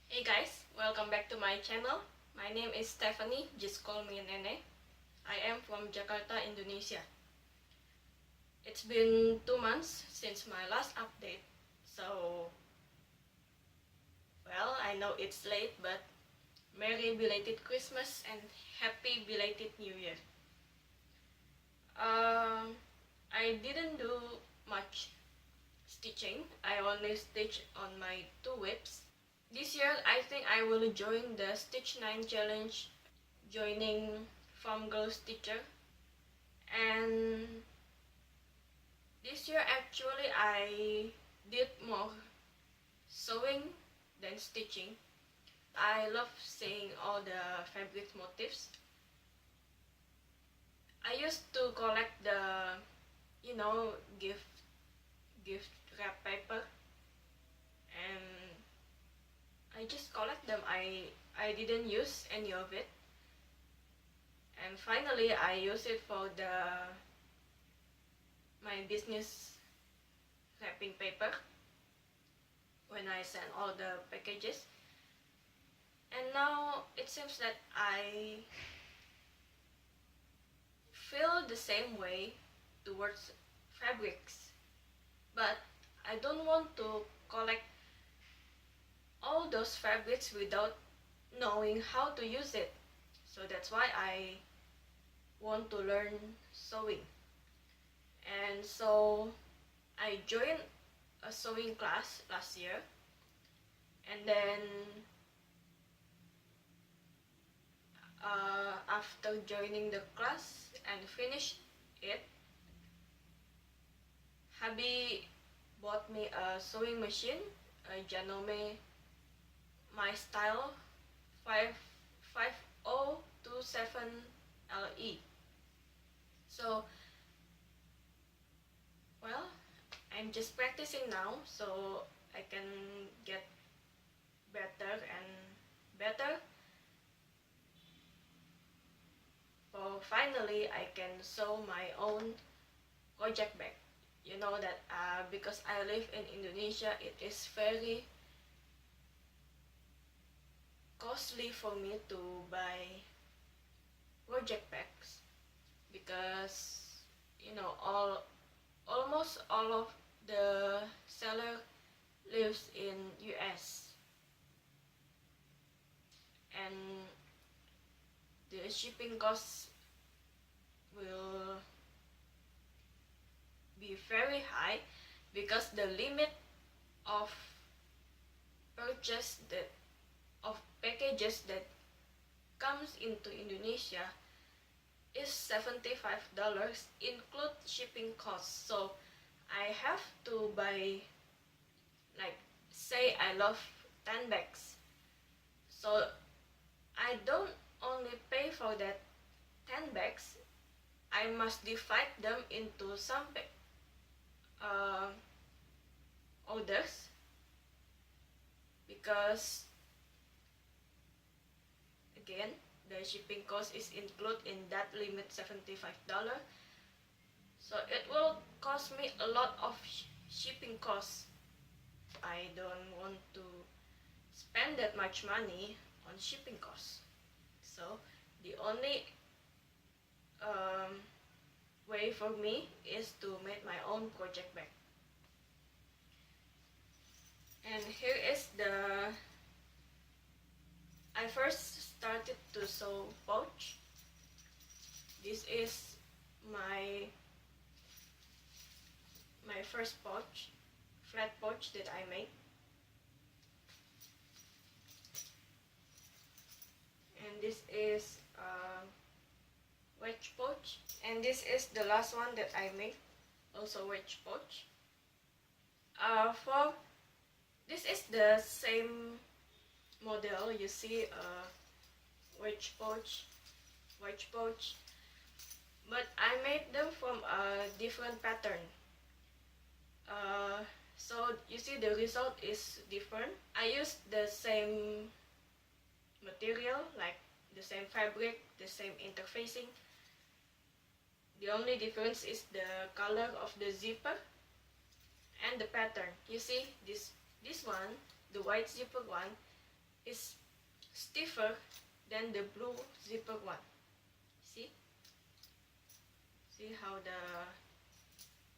Hey guys, welcome back to my channel. My name is Stephanie, just call me Nene. I am from Jakarta, Indonesia. It's been 2 months since my last update, so well, I know it's late, but Merry belated Christmas and Happy belated New Year. I didn't do much stitching. I only stitch on my two whips. This year, I think I will join the Stitch 9 challenge, joining Farm Girl Stitcher. And this year, actually, I did more sewing than stitching. I love seeing all the fabric motifs. I used to collect the, gift wrap paper, and I just collect them. I didn't use any of it, and finally I use it for my business wrapping paper when I send all the packages. And now it seems that I feel the same way towards fabrics, but I don't want to collect all those fabrics without knowing how to use it. So that's why I want to learn sewing. And so I joined a sewing class last year, and then after joining the class and finished it, hubby bought me a sewing machine, a Janome My Style 5027 LE. So, well, I'm just practicing now so I can get better and better. So finally, I can sew my own project bag. You know that because I live in Indonesia, it is very costly for me to buy project bags because almost all of the seller lives in US, and the shipping costs will be very high because the limit of purchase that of packages that comes into Indonesia is $75, include shipping costs. So I have to buy, like, say I love 10 bags, so I don't only pay for that 10 bags, I must divide them into some orders, because again, the shipping cost is included in that limit $75. So it will cost me a lot of shipping costs. I don't want to spend that much money on shipping costs. So the only way for me is to make my own project bag. And here is I first started to sew pouch. This is my first pouch, flat pouch that I made. And this is wedge pouch, and this is the last one that I made, also wedge pouch. For this is the same model. You see wedge pouch, but I made them from a different pattern. So you see the result is different. I used the same material, like the same fabric, the same interfacing. The only difference is the color of the zipper and the pattern. You see this one, the white zipper one, is stiffer than the blue zipper one. See? See how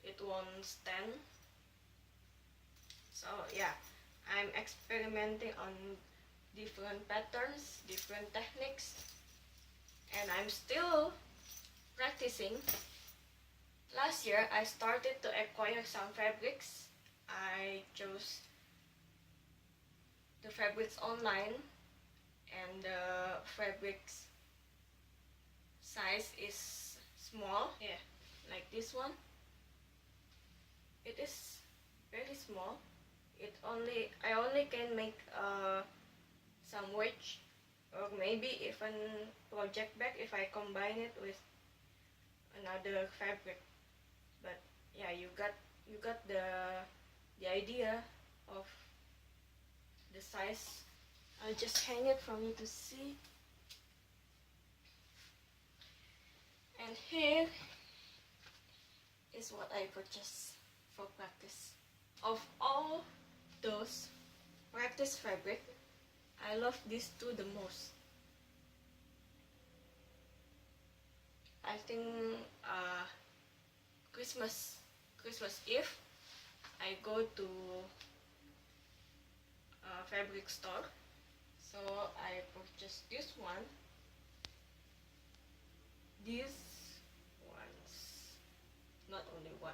it won't stand? So yeah, I'm experimenting on different patterns, different techniques, and I'm still practicing. Last year, I started to acquire some fabrics. I chose the fabrics online, and the fabrics size is small. Yeah, like this one. It is very small. I only can make some wedge, or maybe even project bag if I combine it with another fabric. But yeah, you got the idea of the size. I'll just hang it for you to see. And here is what I purchased for practice. Of all those practice fabric, I love these two the most. I think Christmas Eve, I go to a fabric store, so I purchased this one. These ones, not only one.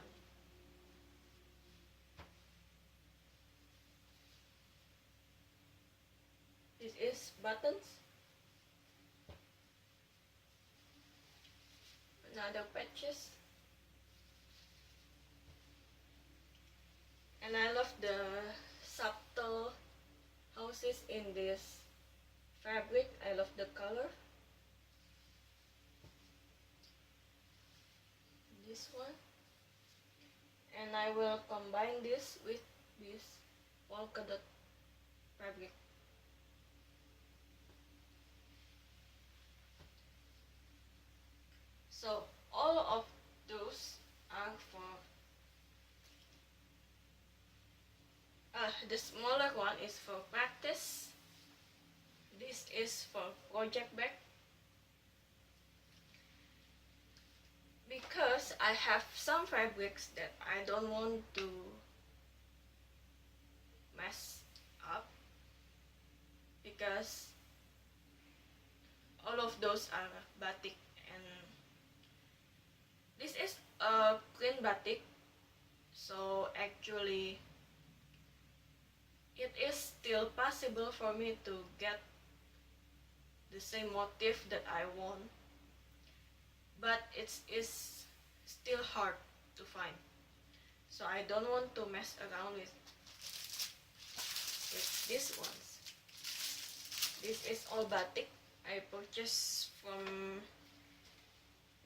This is buttons. Another patches. And I love the subtle houses in this fabric. I love the color. This one. And I will combine this with this polka dot fabric. So all of those are for the smaller one is for practice. This is for project bag. Because I have some fabrics that I don't want to mess up, because all of those are batik, and this is a clean batik, so actually it is still possible for me to get the same motif that I want, but it is still hard to find. So I don't want to mess around with these ones. This is all batik. I purchased from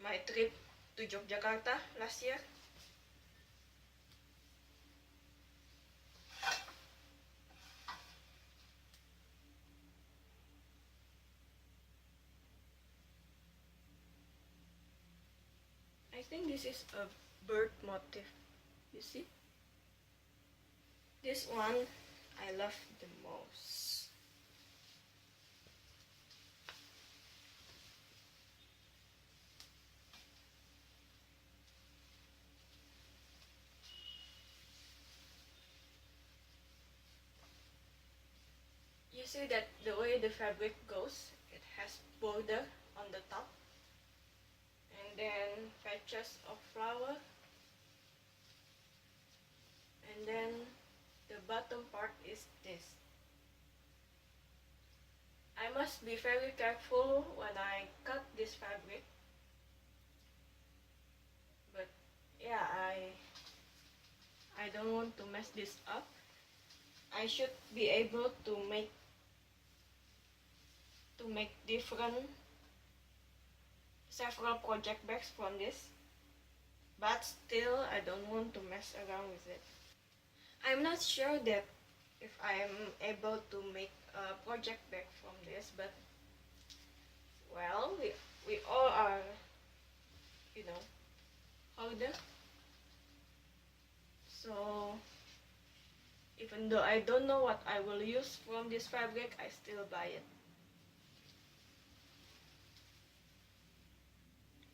my trip to Yogyakarta last year. I think this is a bird motif. You see? This one I love the most. You see that the way the fabric goes, it has border on the top, and then patches of flower, and then the bottom part is this. I must be very careful when I cut this fabric, but yeah, I don't want to mess this up. I should be able to make several project bags from this, but still I don't want to mess around with it. I'm not sure that if I'm able to make a project bag from this, but well, we all are, you know, holder. So if Even though I don't know what I will use from this fabric, I still buy it.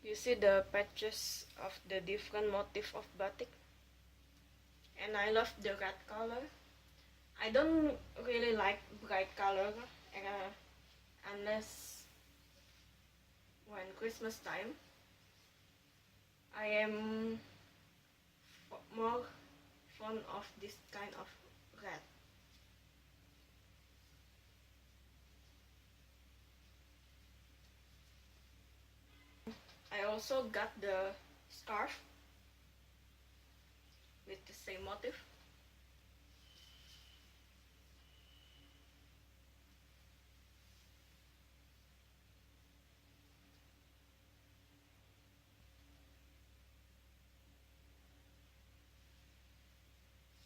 You see the patches of the different motif of batik, and I love the red color. I don't really like bright color unless when Christmas time. I am more fond of this kind of red. I also got the scarf with the same motif.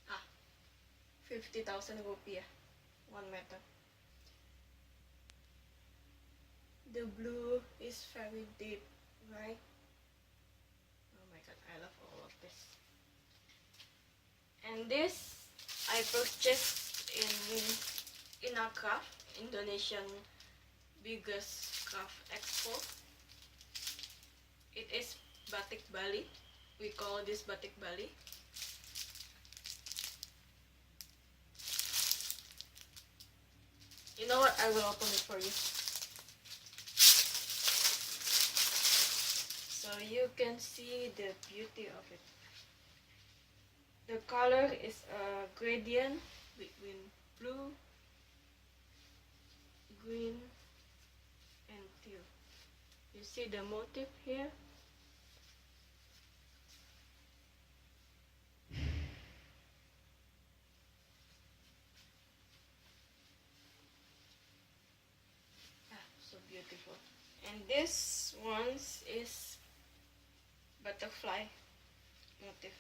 Ah, 50,000 rupiah, 1 meter. The blue is very deep, right? Oh my god, I love all of this. And this I purchased in a craft, Indonesian biggest craft expo. It is batik Bali. We call this batik Bali. You know what? I will open it for you. So you can see the beauty of it. The color is a gradient between blue, green, and teal. You see the motif here? Ah, so beautiful. And this one is butterfly motif.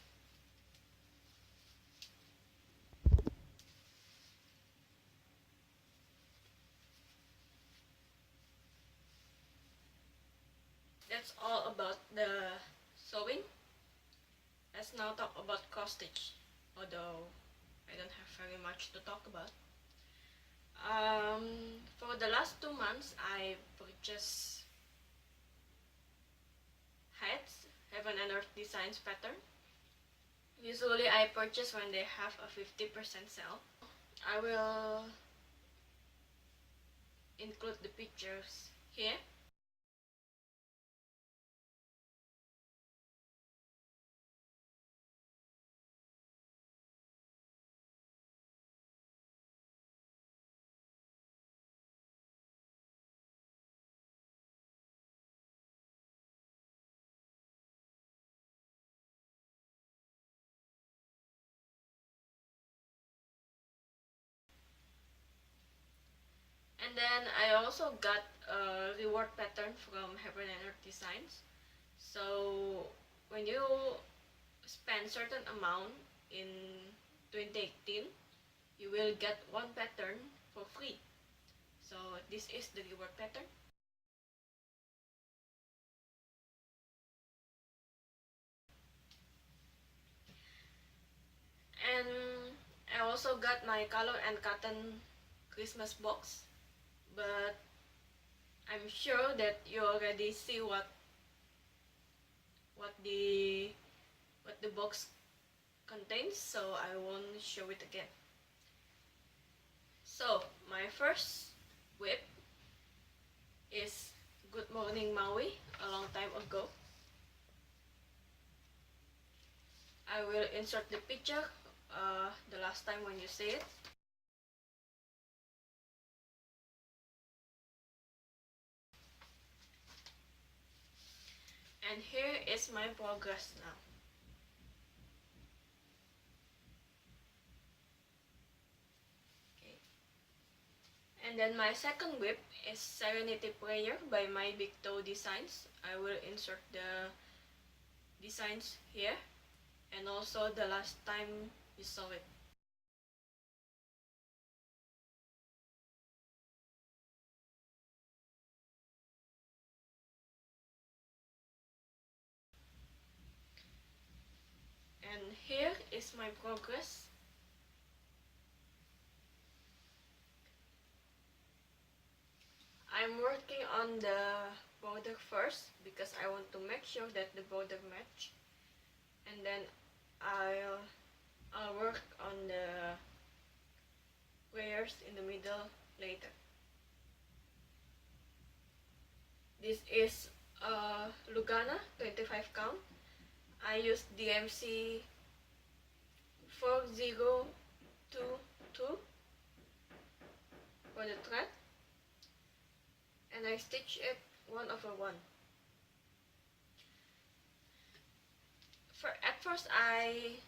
That's all about the sewing. Let's now talk about cross stitch, although I don't have very much to talk about. For the last 2 months, I purchased hats, Heaven and Earth Designs pattern. Usually I purchase when they have a 50% sale. I will include the pictures here. And then I also got a reward pattern from Heaven and Earth Designs. So when you spend certain amount in 2018, you will get one pattern for free. So this is the reward pattern. And I also got my color and cotton Christmas box, but I'm sure that you already see what the box contains, so I won't show it again. So my first whip is Good Morning Maui, a long time ago. I will insert the picture the last time when you see it. And here is my progress now. Okay. And then my second whip is Serenity Prayer by My Big Toe Designs. I will insert the designs here and also the last time you saw it. And here is my progress. on the border first because I want to make sure that the border match, and then I'll work on the squares in the middle later. This is Lugana 25 count. I use DMC 4022 for the thread, and I stitch it 1/1. At first I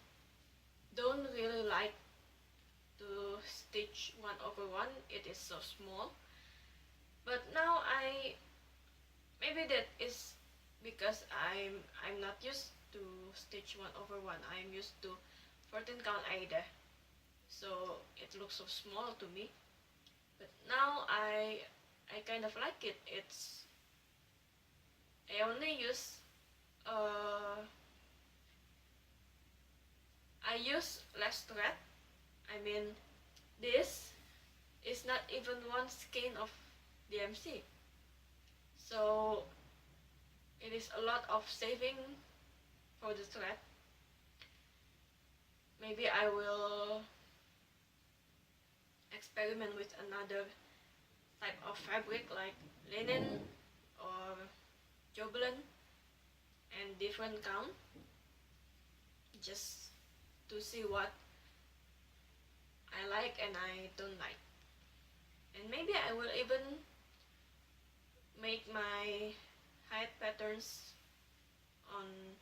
don't really like to stitch 1/1, it is so small, but now maybe that is because I'm not used to stitch 1/1. I'm used to 14 count Aida, so it looks so small to me. But now I kind of like it. I only use I use less thread. I mean, this is not even one skein of DMC, so it is a lot of saving for the thread. Maybe I will experiment with another type of fabric like linen or jobelin and different count, just to see what I like and I don't like. And maybe I will even make my height patterns on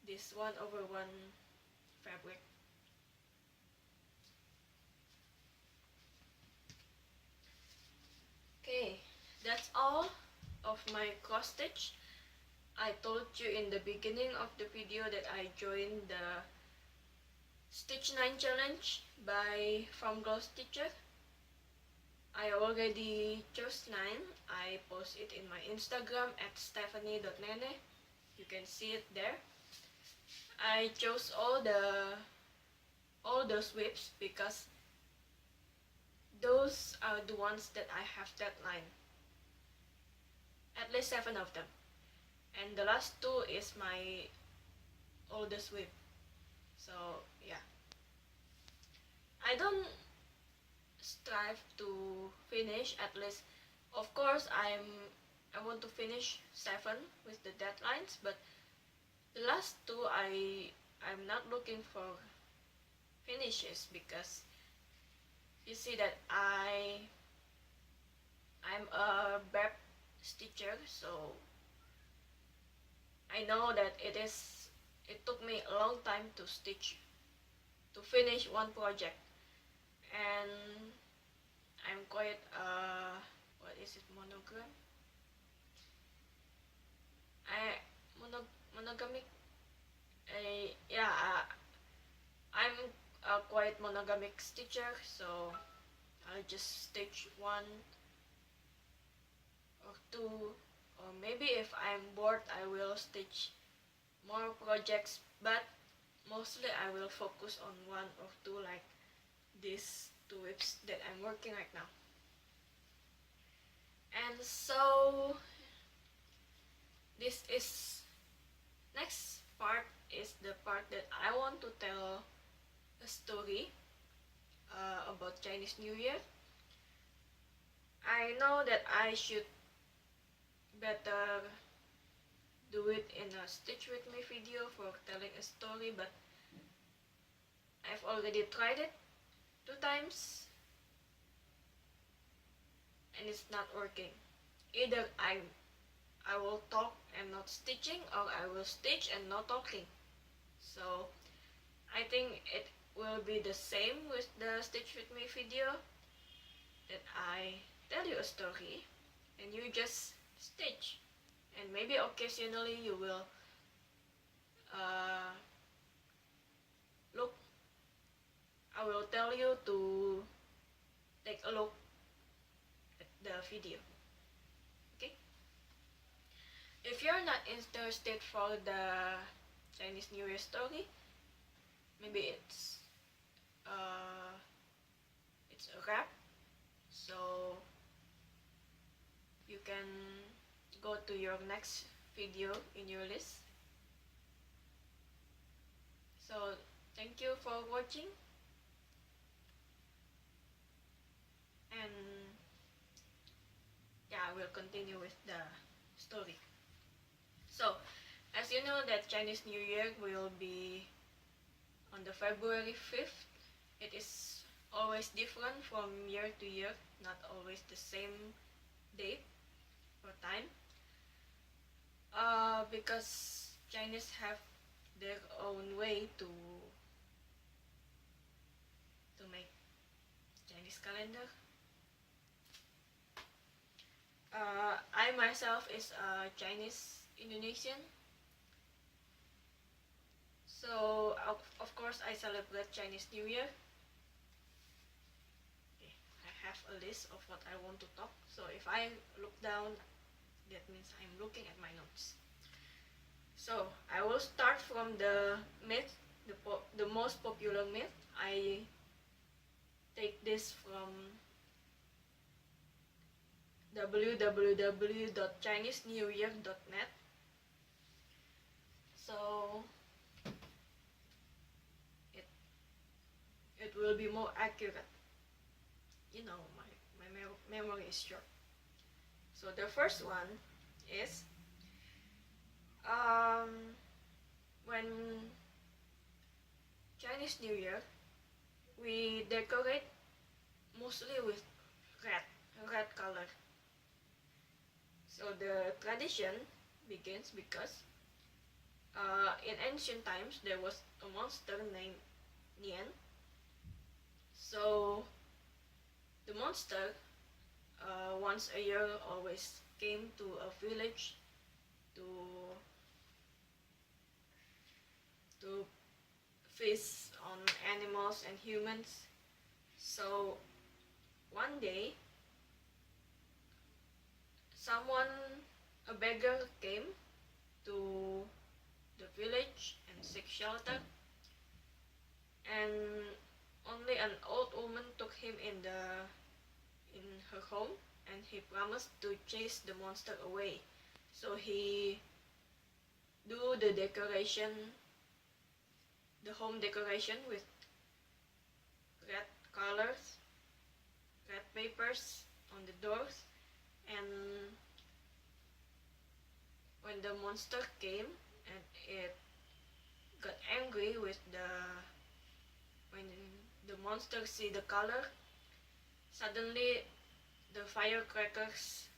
this 1/1 fabric. Okay, that's all of my cross stitch. I told you in the beginning of the video that I joined the Stitch 9 challenge from Glow Stitcher. I already chose 9. I post it in my Instagram at stephanie.nene. You can see it there. I chose all those whips because those are the ones that I have deadline. At least 7 of them. And the last 2 is my oldest whip. So yeah. I don't strive to finish at least. Of course I want to finish 7 with the deadlines, but the last 2 I'm not looking for finishes because you see that I'm a web stitcher, so I know that it took me a long time to finish one project, and I'm quite what is it, monogram? Monogamic. I'm a quite monogamic stitcher, so I'll just stitch 1 or 2, or maybe if I'm bored I will stitch more projects, but mostly I will focus on 1 or 2, like these 2 whips that I'm working right now. And so next part is the part that I want to tell a story about Chinese New Year. I know that I should better do it in a Stitch With Me video for telling a story, but I've already tried it 2 times and it's not working. Either I will talk and not stitching, or I will stitch and not talking. So I think it will be the same with the Stitch With Me video, that I tell you a story and you just stitch, and maybe occasionally you will look. I will tell you to take a look at the video. Okay? If you're not interested for the Chinese New Year story, maybe it's a wrap, so you can your next video in your list. So thank you for watching, and yeah, I will continue with the story. So as you know that Chinese New Year will be on the February 5th. It is always different from year to year, not always the same date or time. Because Chinese have their own way to make Chinese calendar. I myself is a Chinese Indonesian, so of course I celebrate Chinese New Year. Okay, I have a list of what I want to talk, so if I look down, that means I'm looking at my notes. So I will start from the myth, the most popular myth. I take this from www.chinesenewyyear.net. So it will be more accurate. You know, my memory is short. So the first one is when Chinese New Year, we decorate mostly with red color. So the tradition begins because in ancient times there was a monster named Nian. So the monster once a year always came to a village to feast on animals and humans. So one day, a beggar came to the village and seek shelter, and only an old woman took him in her home, and he promised to chase the monster away. So he do the home decoration with red colors, red papers on the doors, and when the monster came and it got angry when the monster see the color, suddenly the firecrackers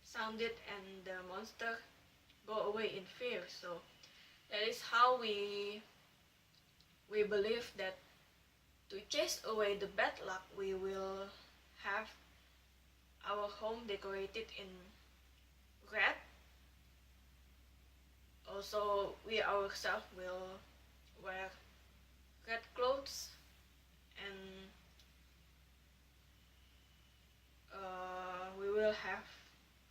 sounded and the monster go away in fear. So that is how we believe that to chase away the bad luck, we will have our home decorated in red. Also, we ourselves will wear red clothes, and we will have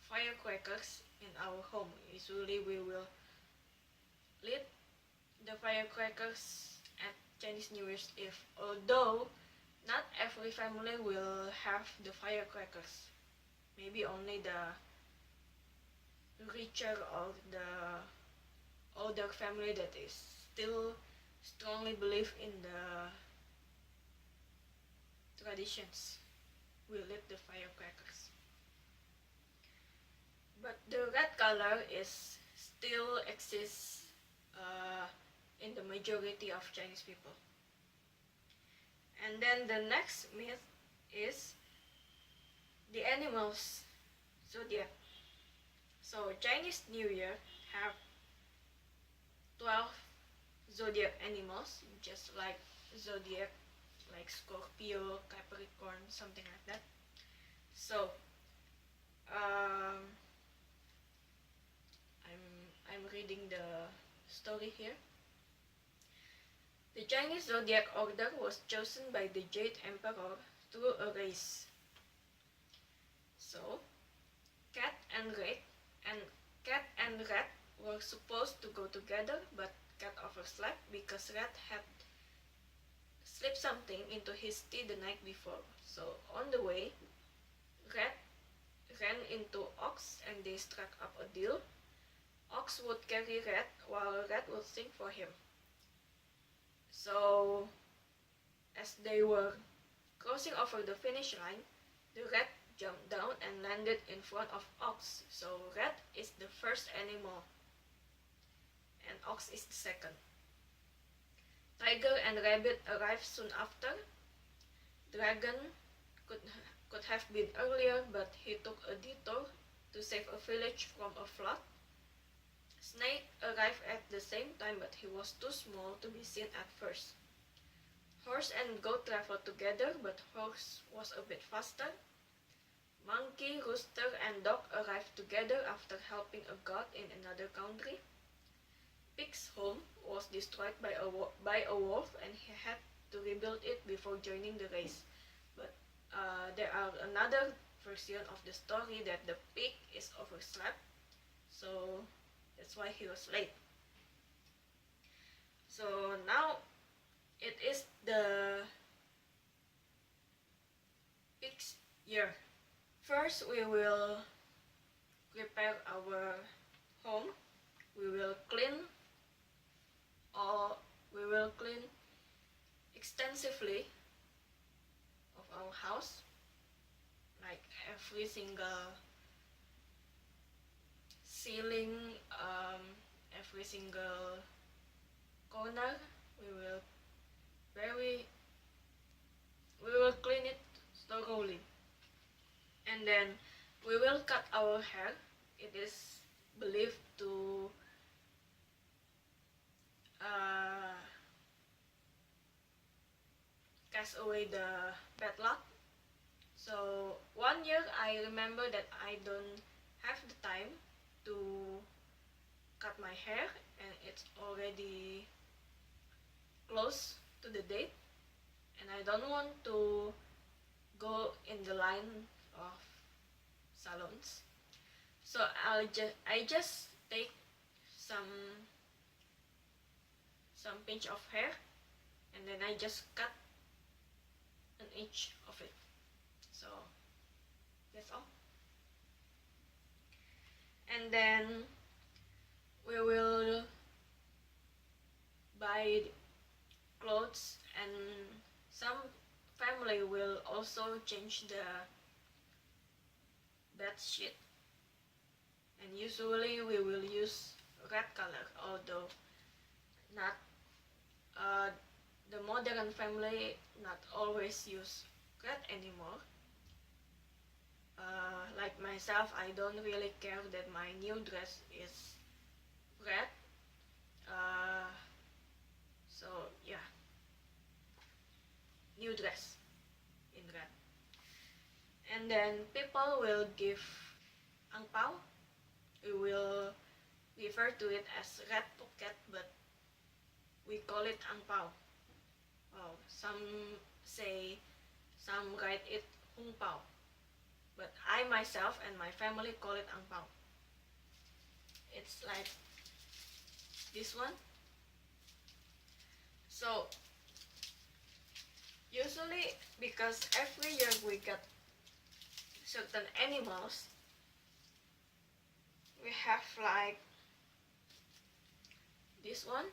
firecrackers in our home. Usually we will lit the firecrackers at Chinese New Year's Eve, although not every family will have the firecrackers. Maybe only the richer or the older family that is still strongly believe in the traditions will lit the firecrackers. But the red color is still exists in the majority of Chinese people. And then the next myth is the animals zodiac. So Chinese New Year have 12 zodiac animals, just like zodiac, like Scorpio, Capricorn, something like that. So I'm reading the story here. The Chinese zodiac order was chosen by the Jade Emperor through a race. So cat and rat were supposed to go together, but cat overslept because rat had slipped something into his tea the night before. So on the way, rat ran into Ox and they struck up a deal. Ox would carry Red while Red would sing for him. So, as they were crossing over the finish line, the Red jumped down and landed in front of Ox. So Red is the first animal and Ox is the second. Tiger and Rabbit arrived soon after. Dragon could have been earlier, but he took a detour to save a village from a flood. Snake arrived at the same time, but he was too small to be seen at first. Horse and Goat traveled together, but Horse was a bit faster. Monkey, Rooster, and Dog arrived together after helping a god in another country. Pig's home was destroyed by a wolf, and he had to rebuild it before joining the race. But there are another version of the story that the pig is overslept, so that's why he was late. So now it is the pig's year. First, we will prepare our home. We will clean extensively of our house, like every single ceiling, every single corner. We will clean it thoroughly, and then we will cut our hair. It is believed to cast away the bad luck. So one year I remember that I don't have the time to cut my hair, and it's already close to the date, and I don't want to go in the line of salons. So I just take some pinch of hair, and then I just cut an inch of it. So that's all. And then we will buy clothes, and some family will also change the bed sheet, and usually we will use red color, although not the modern family not always use red anymore. Like myself, I don't really care that my new dress is red. So yeah, new dress in red. And then people will give ang pao. We will refer to it as red pocket, but we call it ang pao. Oh, some write it hung pao, but I myself and my family call it ang pao. It's like this one. So usually, because every year we get certain animals, we have like this one,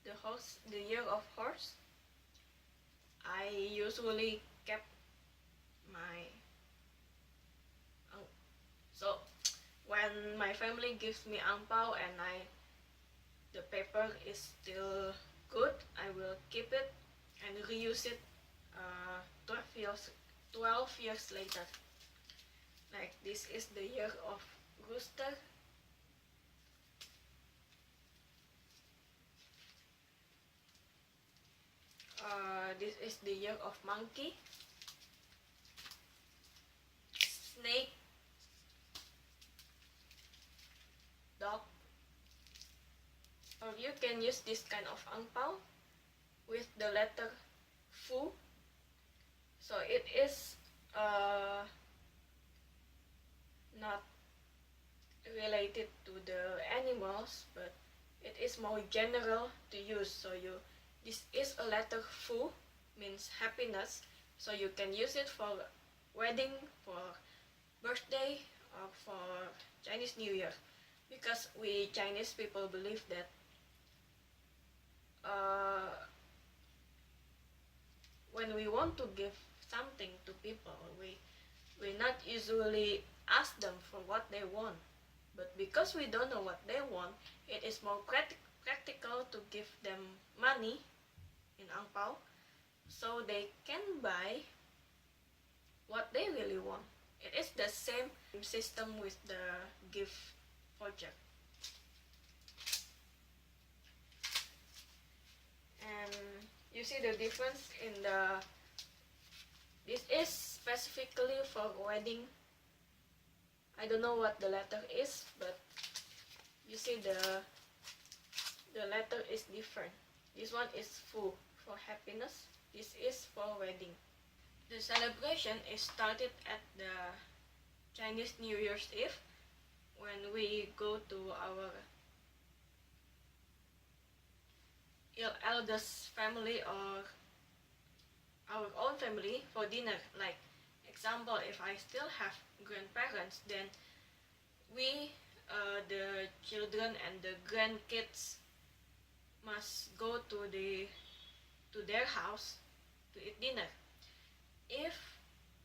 the horse, the year of horse. I usually kept my so when my family gives me ang pao and the paper is still good, I will keep it and reuse it 12 years later. Like this is the year of rooster. This is the year of monkey, snake, dog. Or you can use this kind of ang pao with the letter fu. So it is not related to the animals, but it is more general to use. So this is a letter fu, means happiness. So you can use it for wedding, for birthday or for Chinese New Year, because we Chinese people believe that uh, when we want to give something to people, we not usually ask them for what they want, but because we don't know what they want, it is more practical to give them money in ang pao so they can buy what they really want. It is the same system with the gift voucher. And you see the difference in the, this is specifically for wedding. I don't know what the letter is, but you see the letter is different. This one is full for happiness. This is for wedding. The celebration is started at the Chinese New Year's Eve when we go to our eldest family or our own family for dinner. Like example, if I still have grandparents, then we, the children and the grandkids, must go to their house to eat dinner. If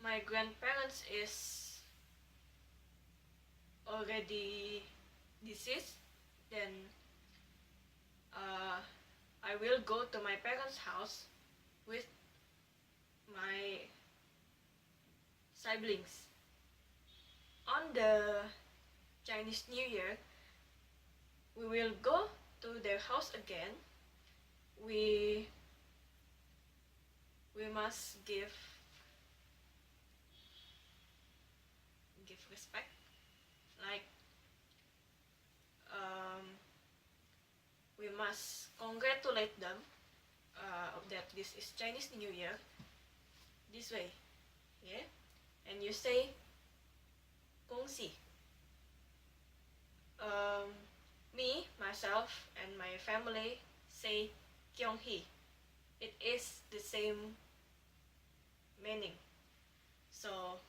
my grandparents is already deceased, then I will go to my parents' house with my siblings. On the Chinese New Year, we will go to their house again. We must give respect, like we must congratulate them that this is Chinese New Year, this way, yeah, and you say 恭喜. Me, myself, and my family say 恭喜. It is the same meaning. So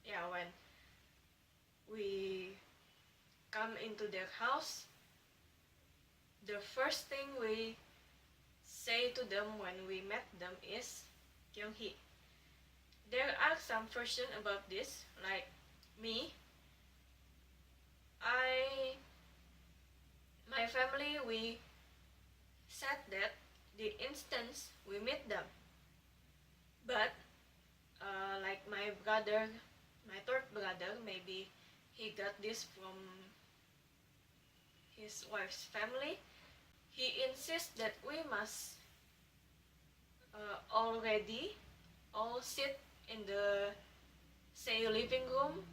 yeah, when we come into their house, the first thing we say to them when we met them is 恭喜. There are some versions about this, like me, my family, we said that the instant we meet them. But like my brother, my third brother, maybe he got this from his wife's family. He insists that we must already all sit in the, say, living room,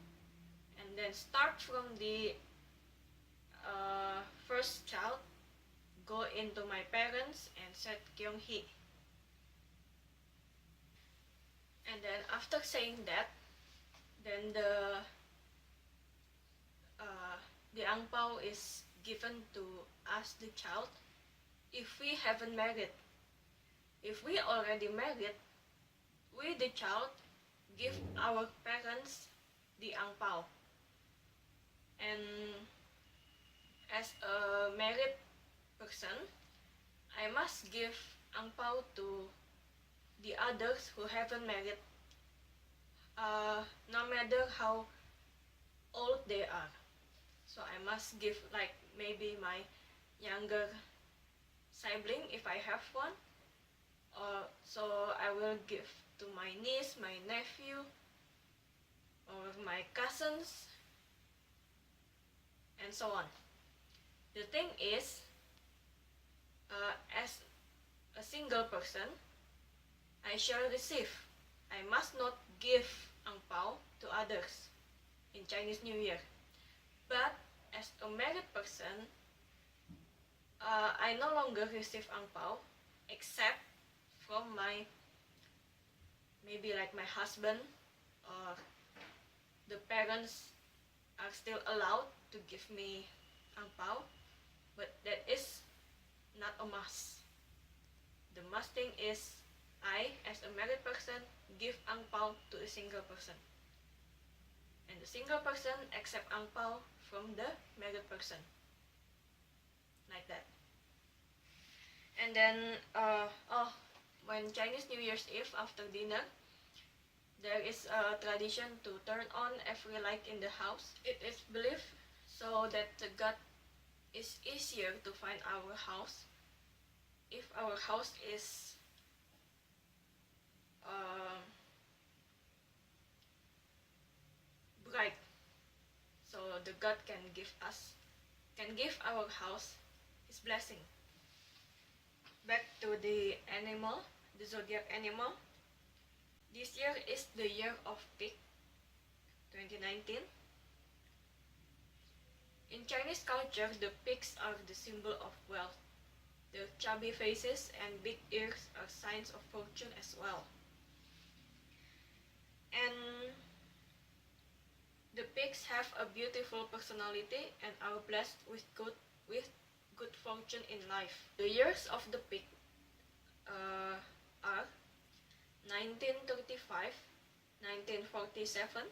and then start from the first child, go into my parents and said 恭喜. And then after saying that, then the ang pao is given to us, the child, if we haven't married. If we already married, we, the child, give our parents the ang pao. And as a married person, I must give ang pao to the others who haven't married, no matter how old they are. So I must give, like, maybe my younger sibling, if I have one, so I will give to my niece, my nephew, or my cousins, and so on. The thing is, as a single person, I shall receive. I must not give ang pao to others in Chinese New Year. But as a married person, I no longer receive ang pao except from my, maybe like my husband, or the parents are still allowed to give me ang pao, but that is not a must. The must thing is I, as a married person, give ang pao to a single person. and the single person accept ang pao from the married person, like that. And then when Chinese New Year's Eve after dinner, there is a tradition to turn on every light in the house. It is believed so that the God is easier to find our house if our house is bright, so the God can give our house his blessing. Back to the animal, the zodiac animal. This year is the year of pig, 2019. In Chinese culture, the pigs are the symbol of wealth. Their chubby faces and big ears are signs of fortune as well. And the pigs have a beautiful personality and are blessed with good fortune in life. The years of the pig are 1935, 1947,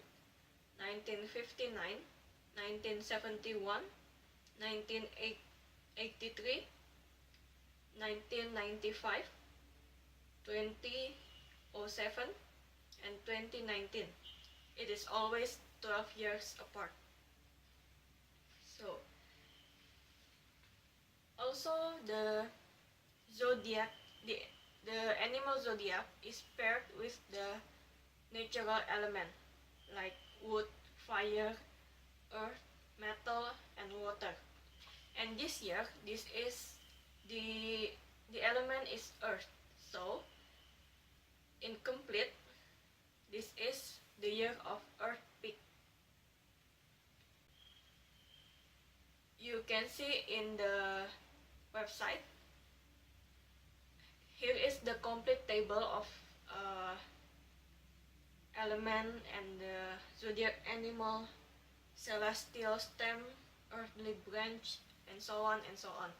1959, 1971, 1983, 1995, 2007, and 2019. It is always 12 years apart. So, also the zodiac, the animal zodiac is paired with the natural element like wood, fire, earth, metal, and water. And this year, this is the element is earth. So, incomplete, this is the year of earth pig. You can see in the website. Here is the complete table of element and the zodiac animal, celestial stem, earthly branch, and so on and so on.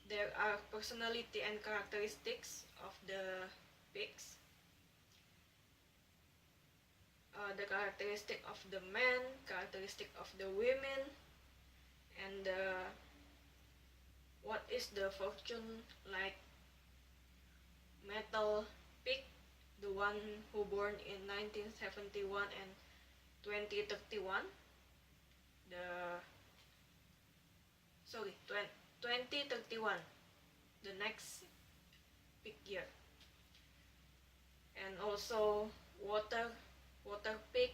There are personality and characteristics of the pigs. The characteristic of the men, characteristic of the women, and what is the fortune like metal pig, the one who born in 1971 and 2031, 2031, the next pig year. And also water pig,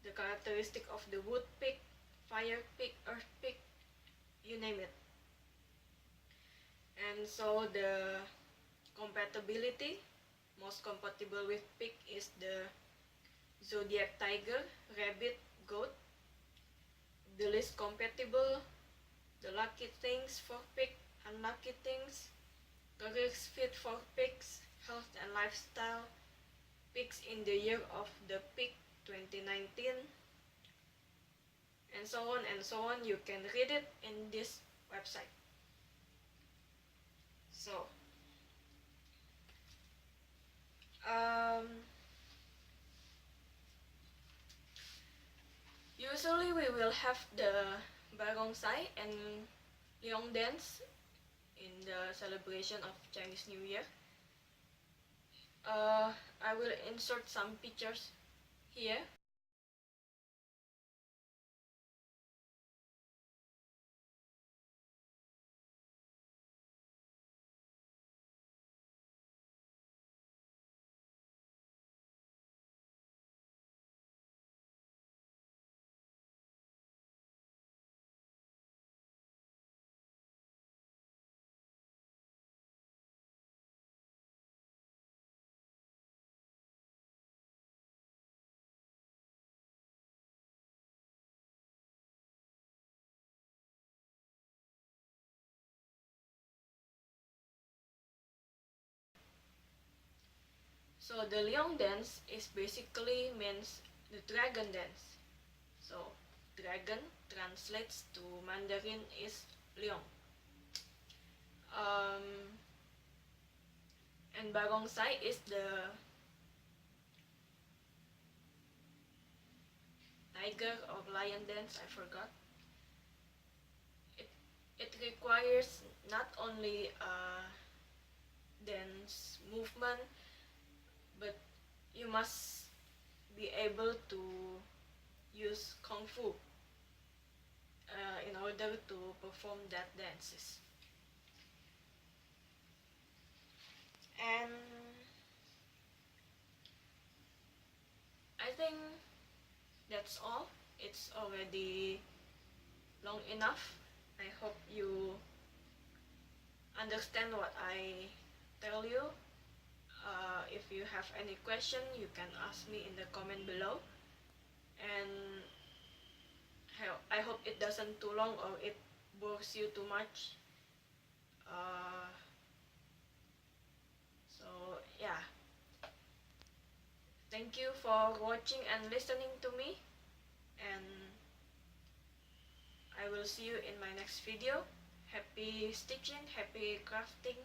the characteristic of the wood pig, fire pig, earth pig, you name it. And so the compatibility, most compatible with pig is the zodiac tiger, rabbit, goat. The least compatible, the lucky things for pig, unlucky things, careers fit for pigs, health and lifestyle, pigs in the year of the pig 2019, and so on and so on. You can read it in this website. So, usually we will have the barongsai and leong dance in the celebration of Chinese New Year. I will insert some pictures here. So the leong dance is basically means the dragon dance. So dragon translates to Mandarin is leong. And barongsai is the tiger or lion dance, I forgot. It requires not only dance movement, but you must be able to use kung fu in order to perform that dances. And I think that's all. It's already long enough. I hope you understand what I tell you. If you have any question, you can ask me in the comment below. And I hope it doesn't too long or it bores you too much. So yeah, thank you for watching and listening to me, and I will see you in my next video. Happy stitching, happy crafting.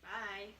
Bye.